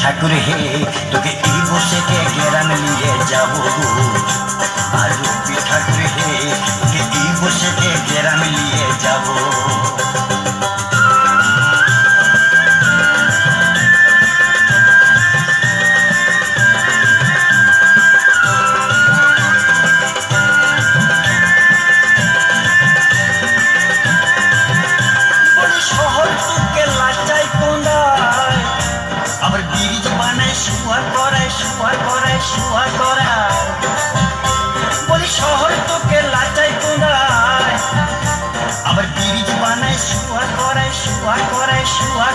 ঠাকুর হে, তোকে এই বসেকে গ্রামে নিয়ে যাবো গো। আর রবি ঠাকুর হে, তোকে এই বসেকে গ্রামে নিয়ে যাবো। বলি শহর তোকে লাচাই কোনায়, আবার ব্রিজ বানায় শুয়া করায় শুয়া করায় শুয়া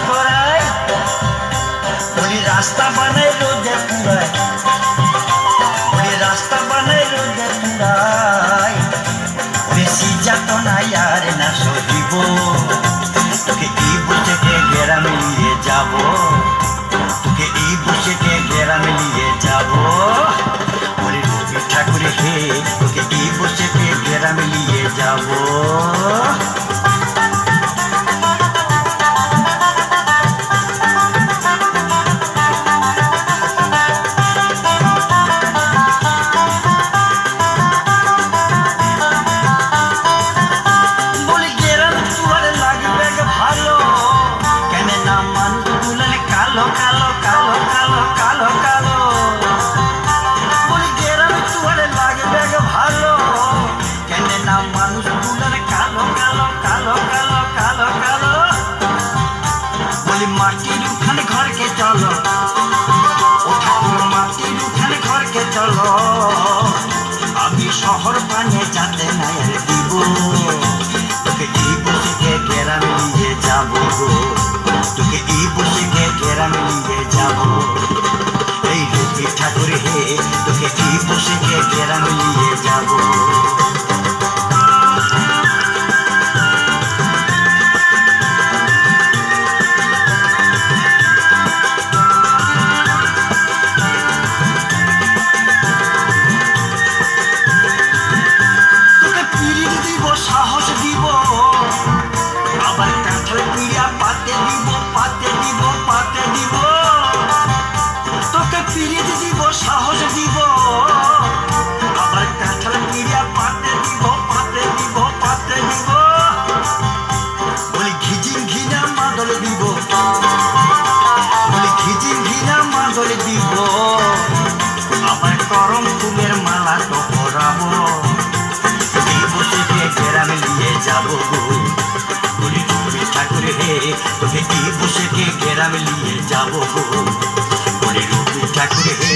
করায়। বলি রাস্তা বানায় রোদে পুরায়, বলি রাস্তা বানায় রোদে পুরায়। বেশি যাতনায় আর না সহিব, তোকে এই বসেকে গ্রামে নিয়ে যাবো, তোকে এই বসেকে গ্রামে নিয়ে যাবো। বলি রবি ঠাকুর হে, তোকে এই বসেকে গ্রামে নিয়ে যাবো। বলি গ্রাম চুয়ার লাগবে ভালো, কেন না মানুষ দুলেন কালো কালো কালো কালো কালো কালো। বলি গ্রাম চুয়ার লাগবে ভালো, কেন না মানুষ দুলেন কালো কালো কালো কালো কালো কালো। বলি মাটির উঠানে ঘরকে চলো, ও ঠাকুর মাটির উঠানে ঘরকে চলো। আমি শহর পানে যাতে নাই আর দিব, তোকে এই বসেকে গ্রামে নিয়ে যাবো গো, তোকে এই বসেকে গ্রামে নিয়ে যাবো। এই রবি ঠাকুর হে, তোকে এই বসেকে গ্রামে নিয়ে যাবো। তোকে পিরিত দিব সাহস দিব, আবার কাঁঠাল পিড়া পাতে দিব পাতে দিব পাতে দিব। তোকে পিরিত দিব সাহস দিব, আবার কাঁঠাল পিড়া পাতে দিব পাতে দিব পাতে দিব। বলি ঘিজিং ঘিনা মাদল দিব, বলি ঘিজিং ঘিনা মাদল দিব। আবার করম ফুলের মালা তো পরাবো, এই বসেকে গ্রামে নিয়ে যাবো গো। বলি রবি ঠাকুর হে, তোকে এই বসেকে গ্রামে নিয়ে যাবো গো। বলি রবি ঠাকুর হে,